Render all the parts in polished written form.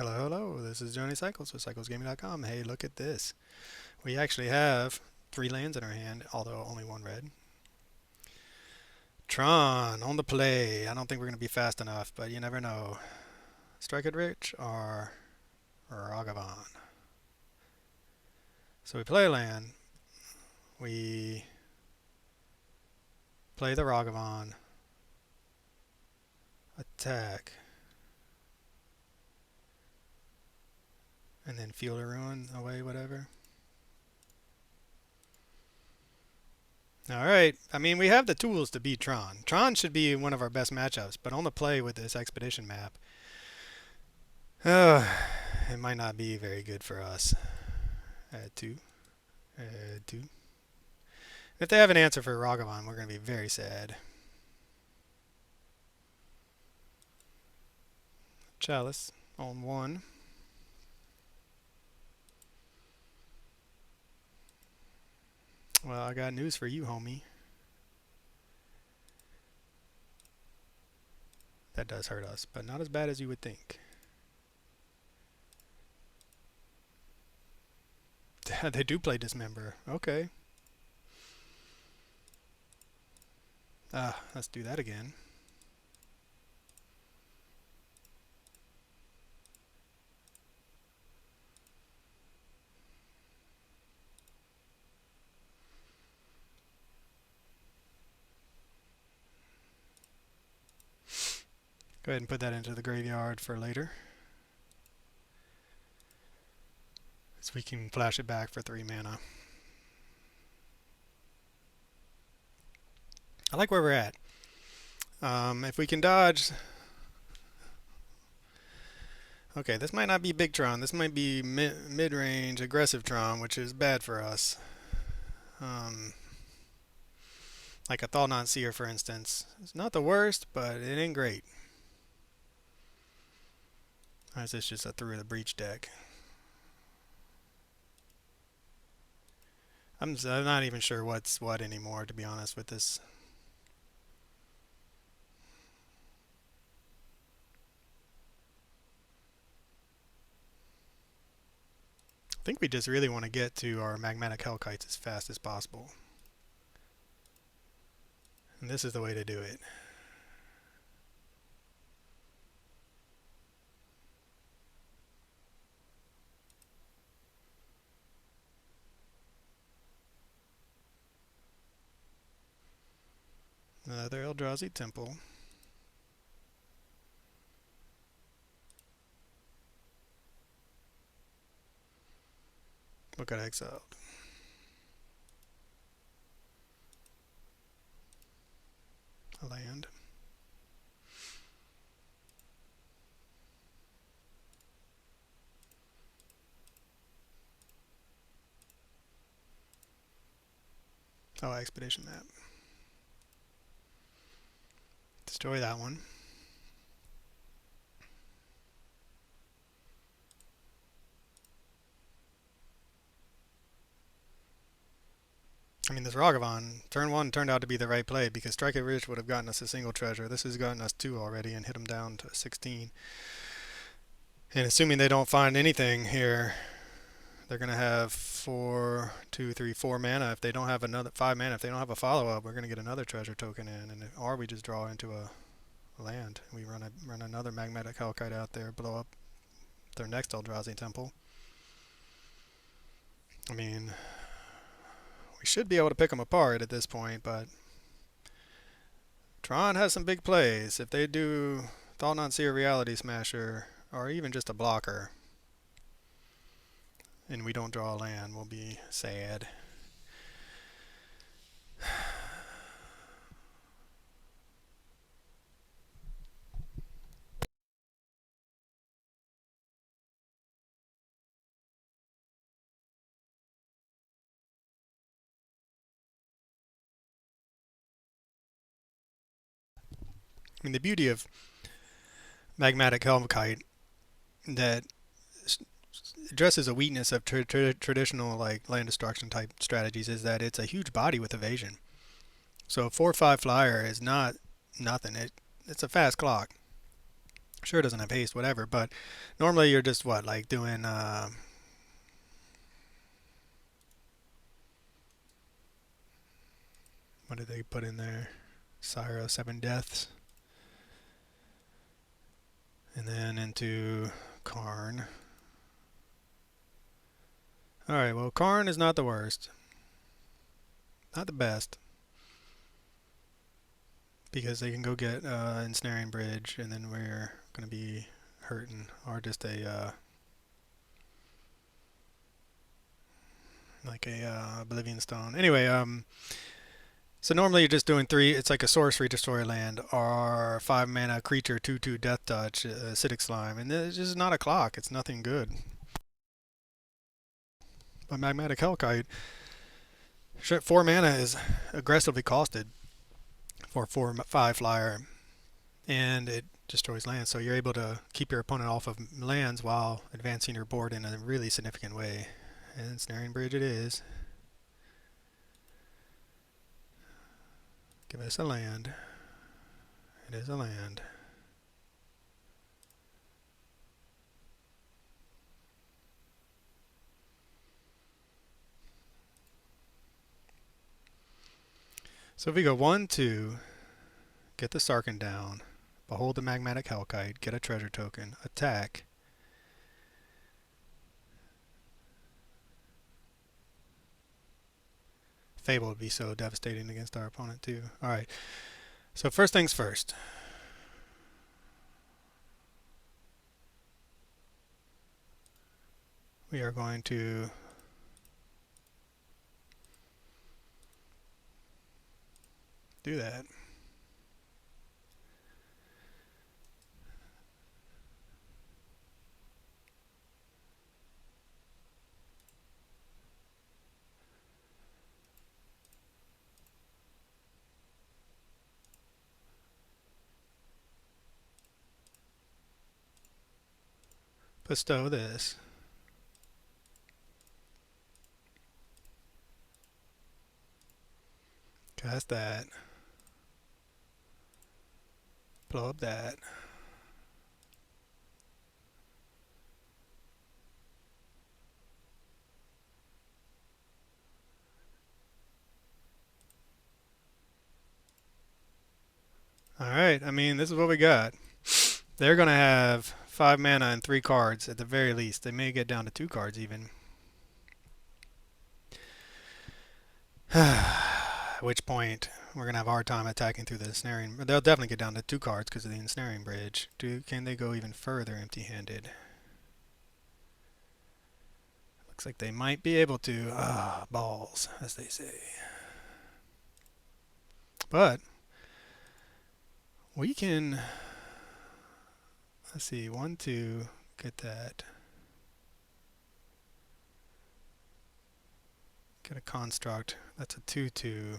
Hello, hello, this is Johnny Cycles with CyclesGaming.com. Hey, look at this. We actually have 3 lands in our hand, although only 1 red. Tron on the play. I don't think we're going to be fast enough, but you never know. Strike it rich or Ragavan. So we play a land. We play the Ragavan. Attack. And then Field of Ruin away, whatever. Alright, I mean, we have the tools to beat Tron. Tron should be one of our best matchups, but on the play with this Expedition map, it might not be very good for us. Add 2. Add 2. If they have an answer for Ragavan, we're going to be very sad. Chalice on 1. Well, I got news for you, homie. That does hurt us, but not as bad as you would think. They do play Dismember. Okay. Let's do that again. Go ahead and put that into the graveyard for later. So we can flash it back for 3 mana. I like where we're at. If we can dodge... Okay, this might not be big Tron. This might be mid-range aggressive Tron, which is bad for us. Like a Thalnon Seer, for instance. It's not the worst, but it ain't great. Or is this just a Through the Breach deck? I'm not even sure what's what anymore, to be honest with this. I think we just really want to get to our Magmatic Hellkites as fast as possible. And this is the way to do it. Another Eldrazi Temple. What got exiled? A land. Oh, Expedition map. Destroy that one. I mean, this Ragavan, turn 1 turned out to be the right play because Strike It Rich would have gotten us a single treasure. This has gotten us 2 already and hit them down to 16. And assuming they don't find anything here, they're going to have 4 mana. If they don't have another 5 mana, if they don't have a follow-up, we're going to get another treasure token in. Or we just draw into a land. We run another Magmatic Hellkite out there, blow up their next Eldrazi Temple. I mean, we should be able to pick them apart at this point, but Tron has some big plays. If they do Thalnon Seer Reality Smasher, or even just a blocker, and we don't draw a land, we'll be sad. I mean, the beauty of Magmatic Hellkite that addresses a weakness of traditional like land destruction type strategies is that it's a huge body with evasion. So a 4/5 flyer is not nothing. It's a fast clock. Sure, it doesn't have haste, whatever, but normally you're just what, like doing, what did they put in there? Syro, 7 deaths. And then into Karn. Alright, well, Karn is not the worst. Not the best. Because they can go get Ensnaring Bridge, and then we're going to be hurting. Or just a, like a Oblivion Stone. Anyway, so normally you're just doing 3, it's like a sorcery destroy land, or 5 mana creature, 2/2 death touch, acidic slime, and it's just not a clock, it's nothing good. But Magmatic Hellkite, 4 mana is aggressively costed for 4/5 flyer, and it destroys lands, so you're able to keep your opponent off of lands while advancing your board in a really significant way. And Snaring Bridge it is. Give us a land. It is a land. So if we go 1, 2, get the Sarkhan down, behold the Magmatic Hellkite, get a treasure token, attack. Fable would be so devastating against our opponent too. Alright, so first things first. We are going to do that. Bestow this. Cast that. Blow up that. Alright, I mean, this is what we got. They're going to have 5 mana and 3 cards at the very least. They may get down to 2 cards even. At which point, we're going to have a hard time attacking through the ensnaring. They'll definitely get down to 2 cards because of the ensnaring bridge. Can they go even further empty-handed? Looks like they might be able to. Balls, as they say. But we can, let's see, 1, 2, get that. Get a construct. That's a 2/2.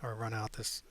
Or run out this.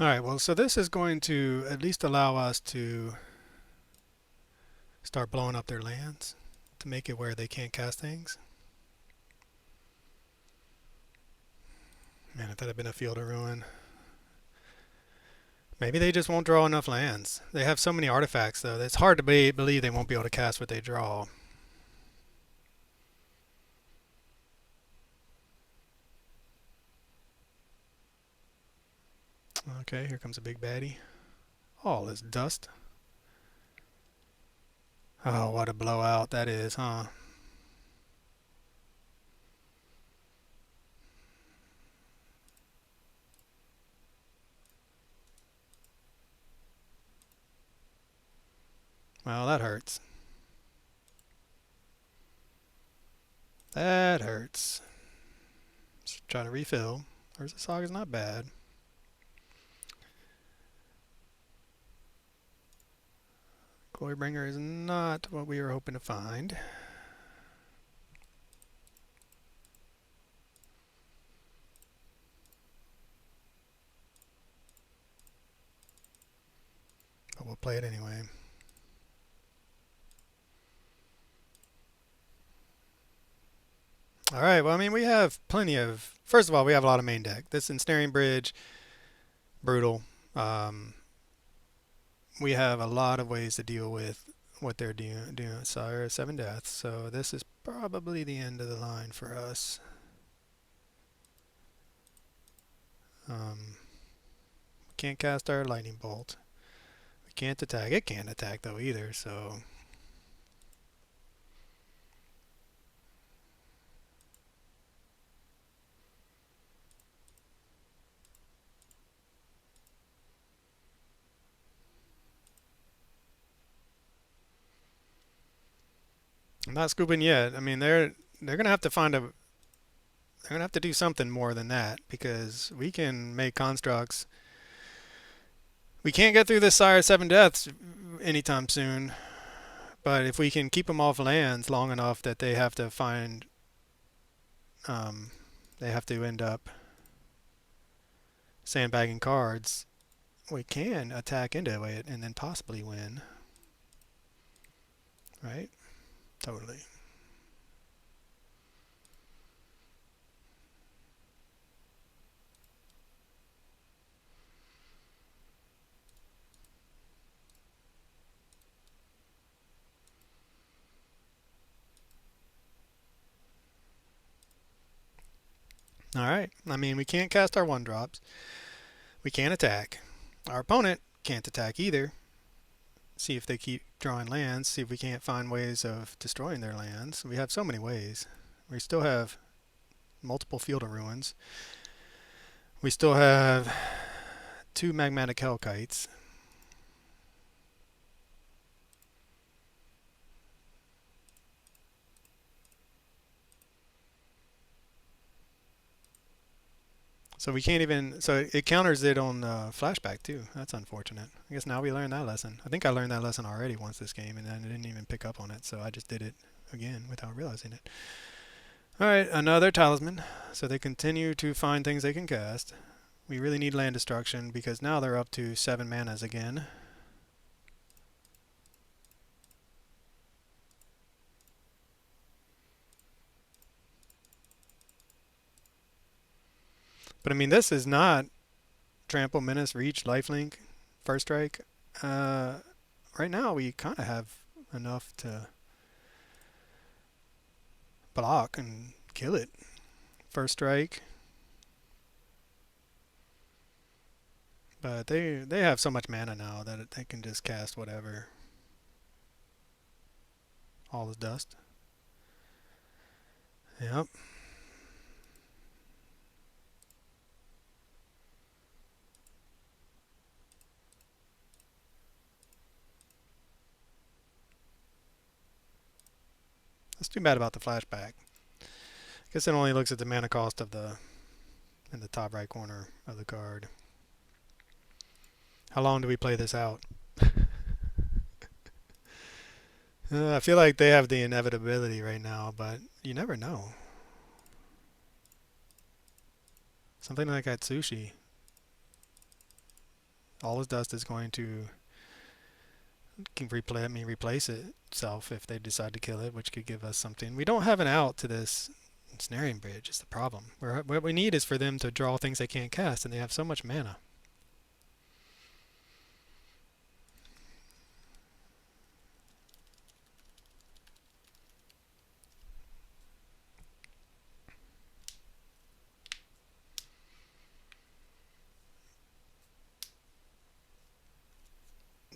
Alright, well, so this is going to at least allow us to start blowing up their lands to make it where they can't cast things. Man, if that had been a Field of Ruin. Maybe they just won't draw enough lands. They have so many artifacts, though. It's hard to believe they won't be able to cast what they draw. Okay, here comes a big baddie. All this dust. Oh, what a blowout that is, huh? Well, that hurts. That hurts. Let's try to refill. Urza Saga's not bad. Glorybringer is not what we were hoping to find. But we'll play it anyway. Alright, well, I mean, we have plenty of... First of all, we have a lot of main deck. This Ensnaring Bridge, brutal. We have a lot of ways to deal with what they're doing. Sire, 7 deaths. So this is probably the end of the line for us. Can't cast our Lightning Bolt. We can't attack. It can't attack, though, either, so... I'm not scooping yet. I mean, they're gonna have to find a... They're gonna have to do something more than that, because we can make constructs. We can't get through this Sire 7 deaths anytime soon, but if we can keep them off lands long enough that they have to find... they have to end up sandbagging cards, we can attack into it and then possibly win. Right? Totally. Alright, I mean, we can't cast our 1-drops. We can't attack. Our opponent can't attack either. See if they keep drawing lands, see if we can't find ways of destroying their lands. We have so many ways. We still have multiple Field of Ruins. We still have 2 Magmatic Hellkites. So we can't even... So it counters it on flashback too. That's unfortunate. I guess now we learned that lesson. I think I learned that lesson already once this game, and then I didn't even pick up on it, so I just did it again without realizing it. Alright, another Talisman. So they continue to find things they can cast. We really need land destruction, because now they're up to 7 manas again. But I mean, this is not Trample, Menace, Reach, Lifelink, First Strike. Right now, we kind of have enough to block and kill it. First Strike. But they have so much mana now that they can just cast whatever. All is dust. Yep. That's too bad about the flashback. I guess it only looks at the mana cost of the in the top right corner of the card. How long do we play this out? I feel like they have the inevitability right now, but you never know. Something like Atsushi. All his dust is going to replace itself if they decide to kill it, which could give us something. We don't have an out to this Ensnaring Bridge is the problem. What we need is for them to draw things they can't cast, and they have so much mana.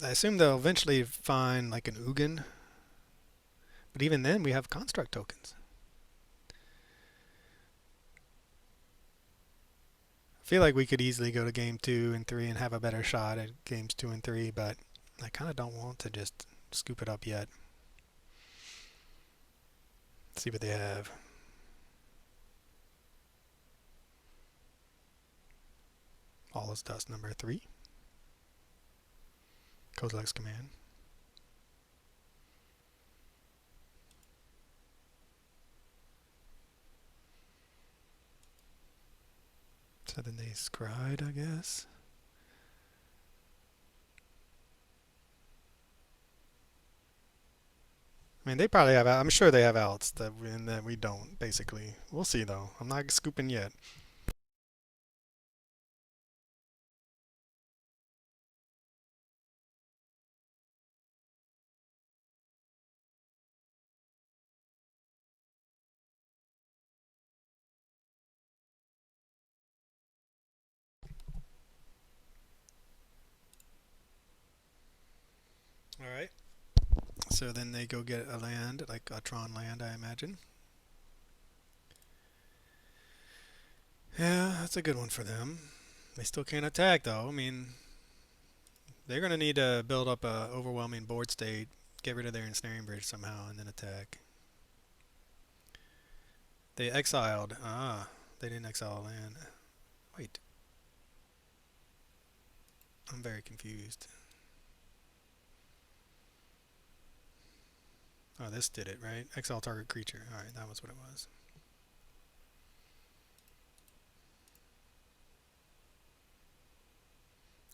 I assume they'll eventually find like an Ugin, but even then we have construct tokens. I feel like we could easily go to game 2 and 3 and have a better shot at games 2 and 3, but I kind of don't want to just scoop it up yet. See what they have. Devil's Dust number 3. Kozilek's Command. So then they scryed, I guess. I mean, they probably have. I'm sure they have outs that we don't. Basically, we'll see though. I'm not scooping yet. All right. So then they go get a land, like a Tron land, I imagine. Yeah, that's a good one for them. They still can't attack, though. I mean, they're going to need to build up a overwhelming board state, get rid of their ensnaring bridge somehow, and then attack. They exiled. Ah, they didn't exile land. Wait. I'm very confused. Oh, this did it, right? Exile target creature. Alright, that was what it was.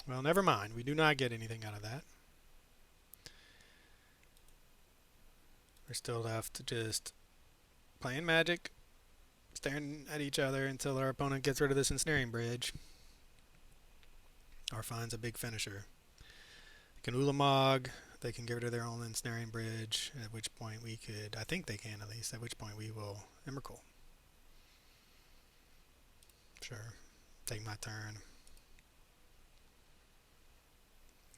Well, never mind. We do not get anything out of that. We're still left to just playing Magic, staring at each other until our opponent gets rid of this ensnaring bridge or finds a big finisher. They can Ulamog, they can get rid of their own ensnaring bridge, at which point we could, I think they can at least, at which point we will Emrakul. Sure. Take my turn.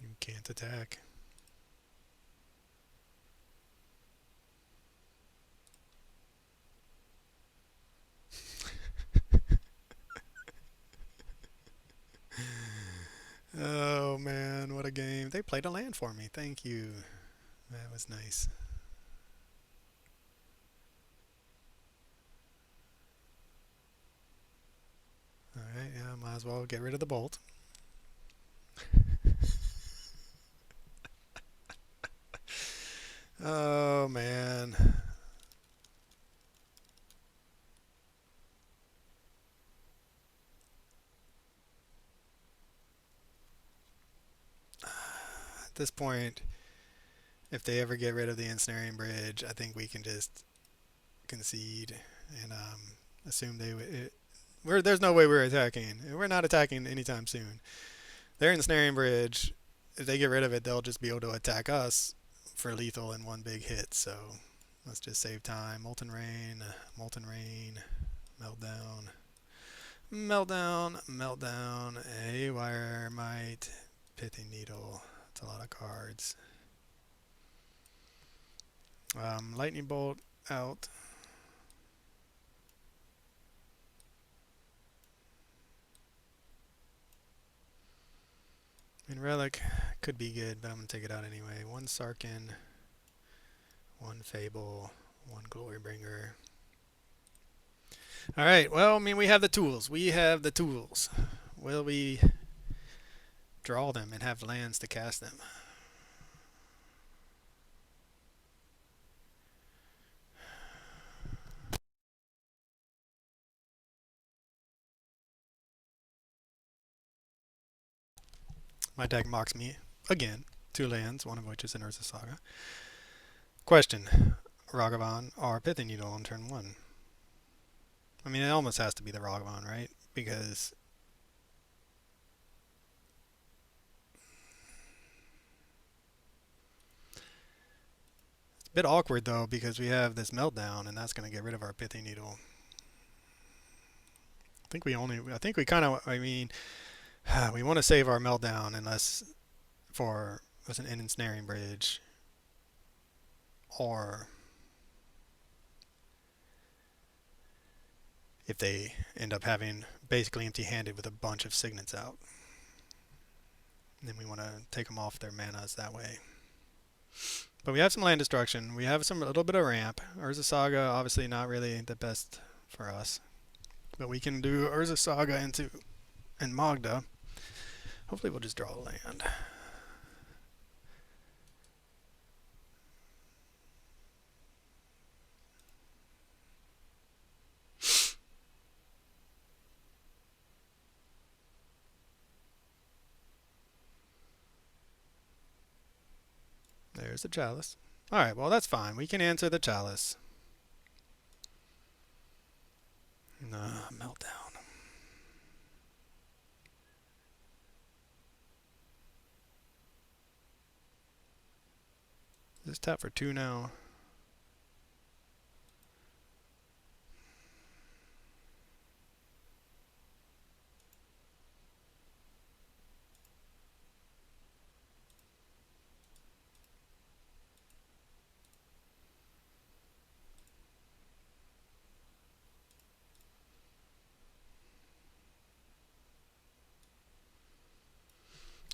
You can't attack. Oh man, what a game. They played a land for me. Thank you. That was nice. Alright, yeah, might as well get rid of the bolt. Oh man. At this point, if they ever get rid of the ensnaring bridge, I think we can just concede and assume there's no way we're attacking. We're not attacking anytime soon. Their ensnaring bridge, if they get rid of it, they'll just be able to attack us for lethal in one big hit. So let's just save time. Molten Rain, Meltdown, Meltdown, a Wire Might, Pithing Needle. That's a lot of cards. Lightning Bolt out. And Relic could be good, but I'm going to take it out anyway. One Sarkhan, one Fable, one Glorybringer. Alright, well, I mean, we have the tools. We have the tools. Will we draw them and have lands to cast them? My deck mocks me again. 2 lands, one of which is an Urza Saga. Question. Ragavan or Pithing Needle on turn 1? I mean, it almost has to be the Ragavan, right? Because it's a bit awkward, though, because we have this Meltdown, and that's going to get rid of our Pithing Needle. I think we kind of, I mean, we want to save our Meltdown unless for an ensnaring bridge or if they end up having basically empty-handed with a bunch of signets out. And then we want to take them off their manas that way. But we have some land destruction. We have a little bit of ramp. Urza Saga, obviously not really the best for us. But we can do Urza Saga and Magda. Hopefully we'll just draw a land. There's the chalice. Alright, well that's fine. We can answer the chalice. Meltdown. Is this tap for 2 now?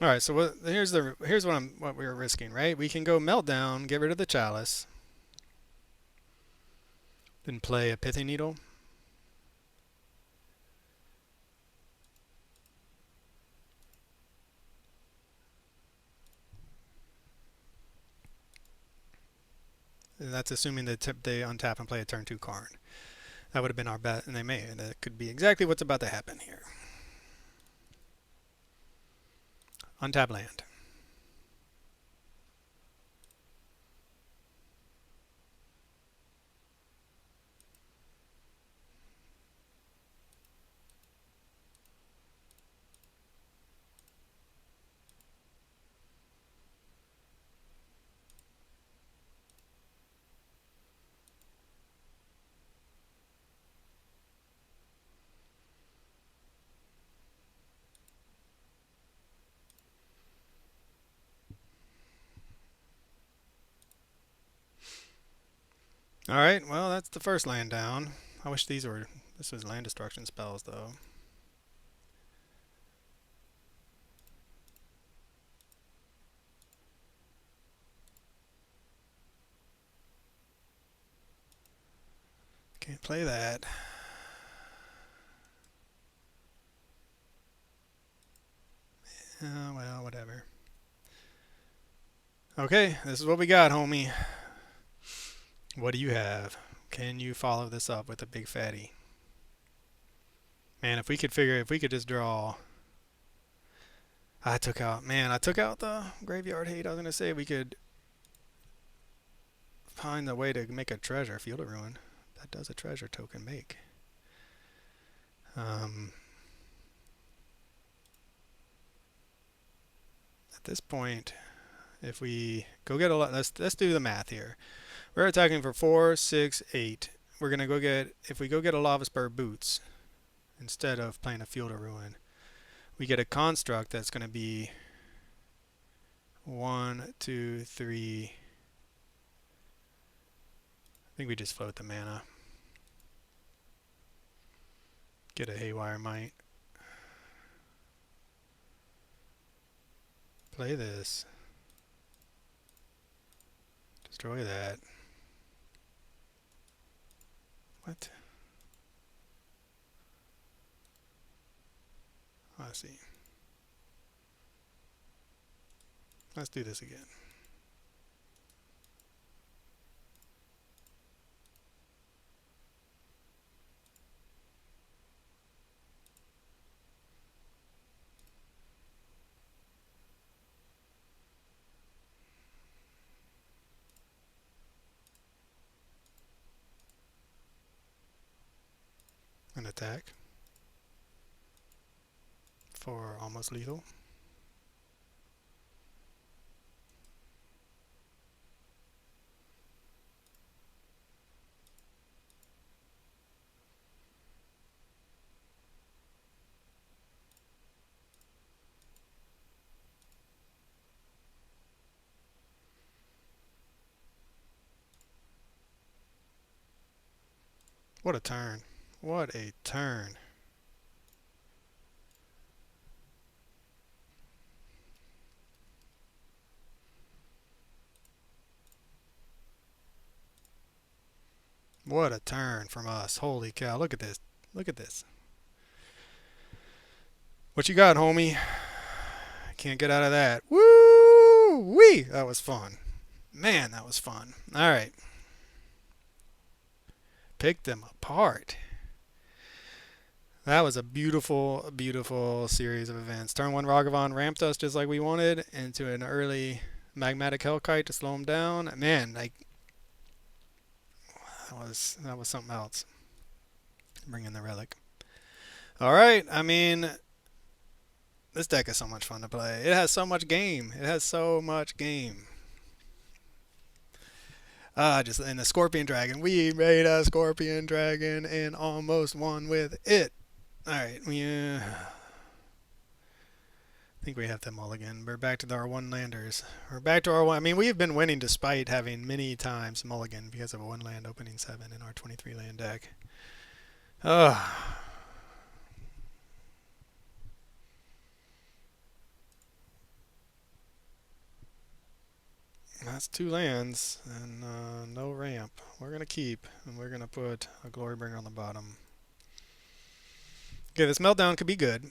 All right, so here's what we're risking, right? We can go Meltdown, get rid of the chalice, then play a Pithing Needle. And that's assuming they untap and play a turn 2 card. That would have been our bet, and they may. And that could be exactly what's about to happen here. Untap land. All right, well, that's the first land down. I wish this was land destruction spells, though. Can't play that. Well, whatever. Okay, this is what we got, homie. What do you have? Can you follow this up with a big fatty? Man, if we could just draw. I took out the graveyard hate. I was going to say we could find a way to make a treasure. Field of Ruin. That does a treasure token make. At this point, if we go get let's do the math here. We're attacking for 4, 6, 8. We're gonna if we go get a Lava Spur Boots instead of playing a Field of Ruin, we get a construct that's gonna be 1, 2, 3. I think we just float the mana. Get a Haywire Might. Play this. Destroy that. What? I see. Let's do this again. An attack for almost lethal. What a turn. What a turn. What a turn from us. Holy cow. Look at this. Look at this. What you got, homie? Can't get out of that. Woo wee! That was fun. Man, that was fun. All right. Pick them apart. That was a beautiful, beautiful series of events. Turn 1 Ragavan ramped us just like we wanted into an early Magmatic Hellkite to slow him down. Man, like that was something else. Bring in the relic. All right, I mean, this deck is so much fun to play. It has so much game. It has so much game. Just in the Scorpion Dragon. We made a Scorpion Dragon and almost won with it. Alright, I think we have them all again. We're back to our one landers. We're back to our one. I mean, we've been winning despite having many times mulligan because of a one land opening 7 in our 23 land deck. Ugh. That's 2 lands and no ramp. We're going to keep, and we're going to put a Glorybringer on the bottom. Okay, this Meltdown could be good.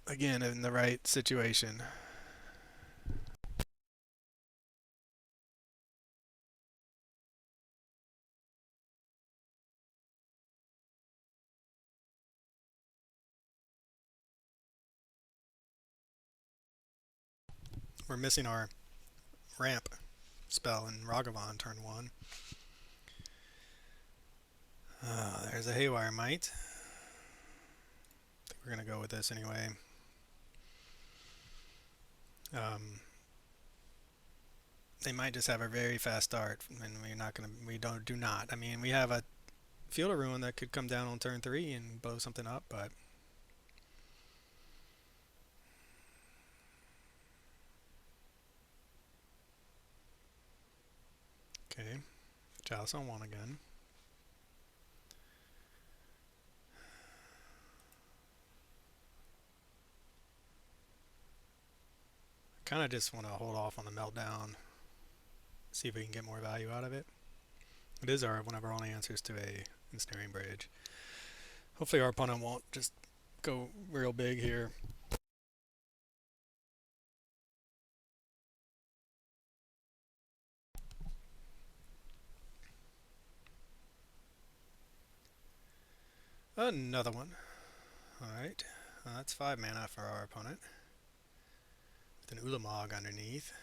Again, in the right situation. We're missing our ramp spell in Ragavan turn 1. There's a Haywire Mite. I think we're going to go with this anyway. They might just have a very fast start, and do not. I mean, we have a Field of Ruin that could come down on turn 3 and blow something up, but okay. Chalice on 1 again. Kind of just want to hold off on the Meltdown, see if we can get more value out of it. It is one of our only answers to a Ensnaring Bridge. Hopefully our opponent won't just go real big here. Another one. Alright, that's 5 mana for our opponent. With an Ulamog underneath.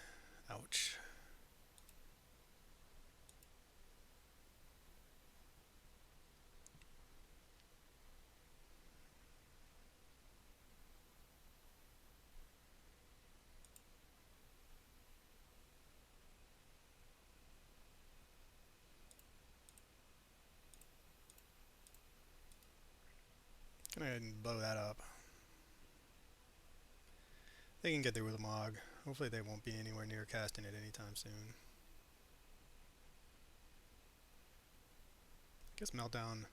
Ouch. Go ahead and blow that up. They can get there with a Mog. Hopefully they won't be anywhere near casting it anytime soon. I guess Meltdown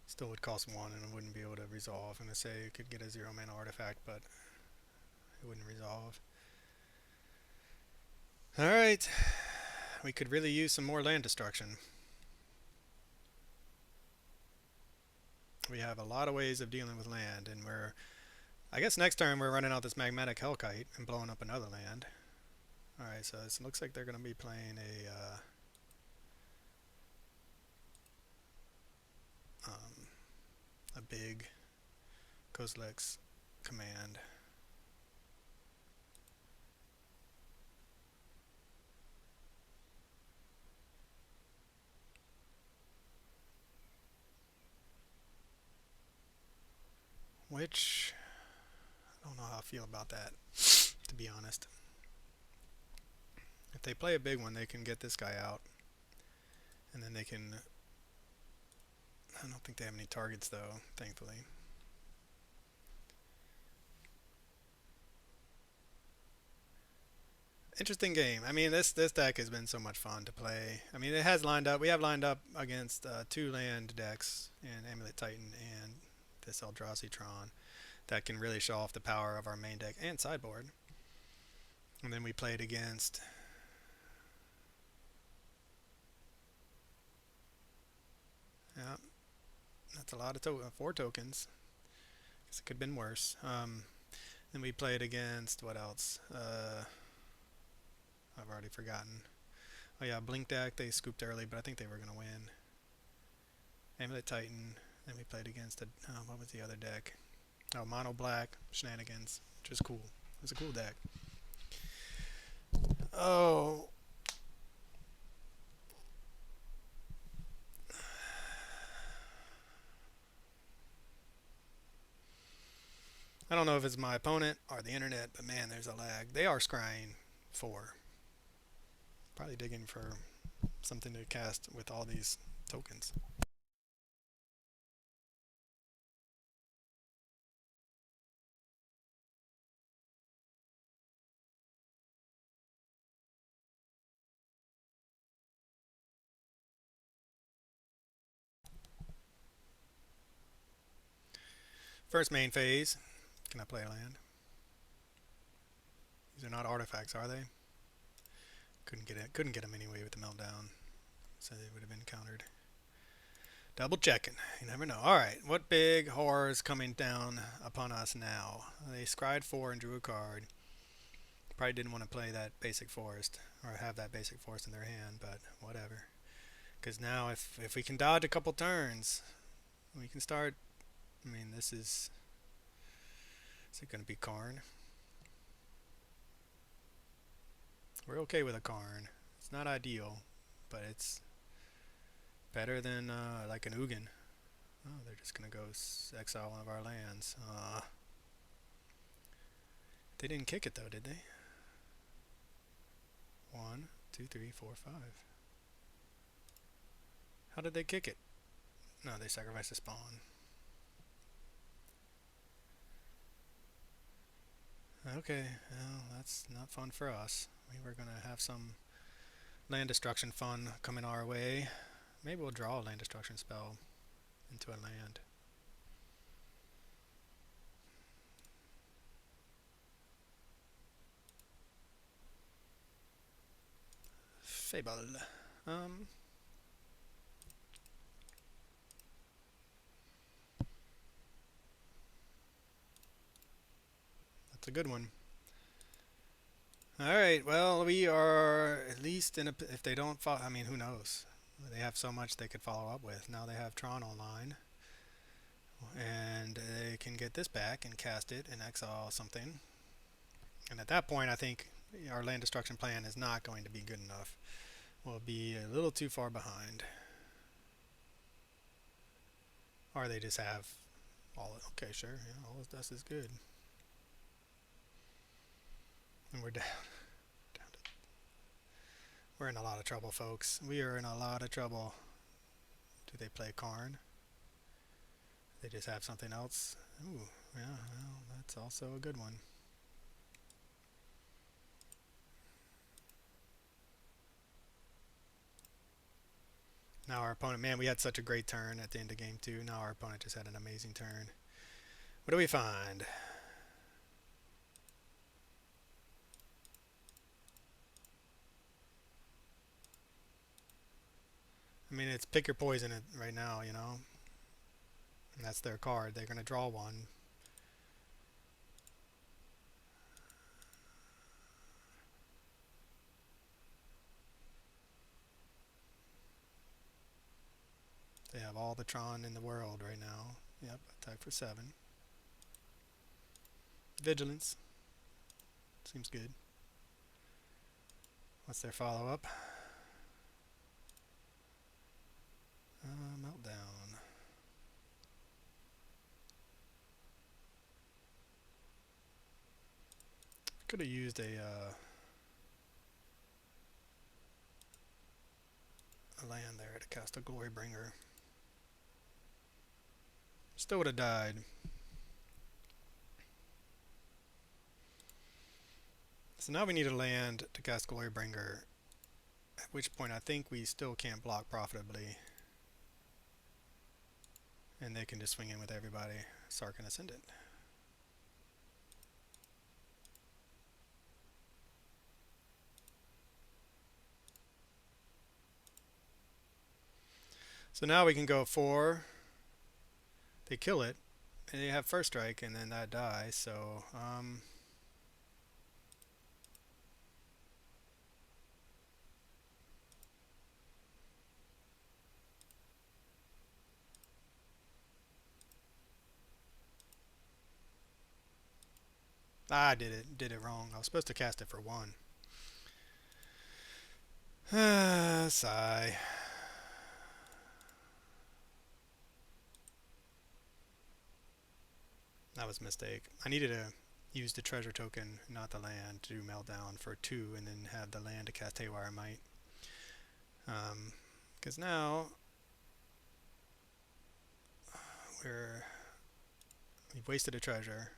still would cost 1 and it wouldn't be able to resolve. I'm going to say it could get a 0 mana artifact, but it wouldn't resolve. Alright. We could really use some more land destruction. We have a lot of ways of dealing with land, and I guess next turn we're running out this Magmatic Hellkite and blowing up another land. Alright, so it looks like they're going to be playing a big Kozilek's command. Which, I don't know how I feel about that, to be honest. If they play a big one, they can get this guy out. And then they can... I don't think they have any targets, though, thankfully. Interesting game. I mean, this deck has been so much fun to play. I mean, it has lined up. We have lined up against 2 land decks in Amulet Titan and this Eldrazi Tron that can really show off the power of our main deck and sideboard. And then we played against that's a lot of 4 tokens. Guess it could have been worse. Then we played against, what else? I've already forgotten. Oh yeah, Blink deck, they scooped early, but I think they were going to win. Amulet Titan. Then we played against, what was the other deck? Oh, Mono Black, Shenanigans, which was cool. It was a cool deck. Oh. I don't know if it's my opponent or the internet, but man, there's a lag. They are scrying 4. Probably digging for something to cast with all these tokens. First main phase. Can I play a land? These are not artifacts, are they? Couldn't get it. Couldn't get them anyway with the meltdown, so they would have been countered. Double checking. You never know. All right, what big horror is coming down upon us now? They scryed 4 and drew a card. Probably didn't want to play that basic forest or have that basic forest in their hand, but whatever. Because now, if we can dodge a couple turns, we can start. I mean, this is. Is it going to be Karn? We're okay with a Karn. It's not ideal, but it's better than like an Ugin. Oh, they're just going to go exile one of our lands. They didn't kick it though, did they? 1, 2, 3, 4, 5. How did they kick it? No, they sacrificed a spawn. Okay, well, that's not fun for us. We were going to have some land destruction fun coming our way. Maybe we'll draw a land destruction spell into a land. Fable. That's a good one. Alright, well, we are at least in a... If they don't follow... I mean, who knows? They have so much they could follow up with. Now they have Tron online. And they can get this back and cast it and exile something. And at that point, I think our land destruction plan is not going to be good enough. We'll be a little too far behind. Or they just have all... Okay, sure. Yeah, all this dust is good. And we're down. We're in a lot of trouble, folks. We are in a lot of trouble. Do they play Karn? They just have something else? Ooh, yeah, well, that's also a good one. Now our opponent, man, we had such a great turn at the end of game 2. Now our opponent just had an amazing turn. What do we find? I mean, it's pick your poison right now, you know. And that's their card. They're going to draw one. They have all the Tron in the world right now. Yep, attack for 7. Vigilance. Seems good. What's their follow-up? Meltdown. Could have used a land there to cast a Glorybringer. Still would have died. So now we need a land to cast Glorybringer, at which point I think we still can't block profitably. And they can just swing in with everybody. Sarkhan Ascendant. So now we can go 4. They kill it. they have first strike, and then that dies. So I did it wrong. I was supposed to cast it for 1. Sigh. That was a mistake. I needed to use the treasure token, not the land, to do Meltdown for 2, and then have the land to cast Haywire Might. Because now we've wasted a treasure.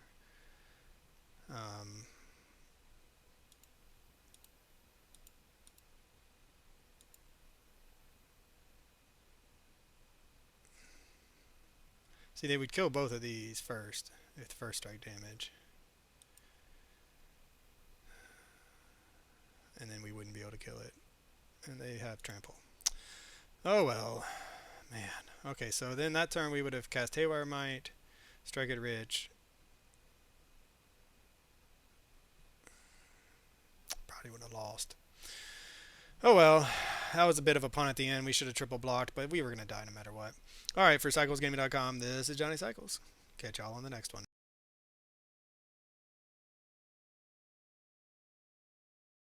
See, they would kill both of these first, with first strike damage. And then we wouldn't be able to kill it. And they have trample. Oh well. Man. Okay, so then that turn we would have cast Haywire Might, Strike it Rich. Probably would have lost. Oh well. That was a bit of a pun at the end. We should have triple blocked, but we were going to die no matter what. Alright, for CyclesGaming.com, this is Johnny Cycles. Catch y'all on the next one.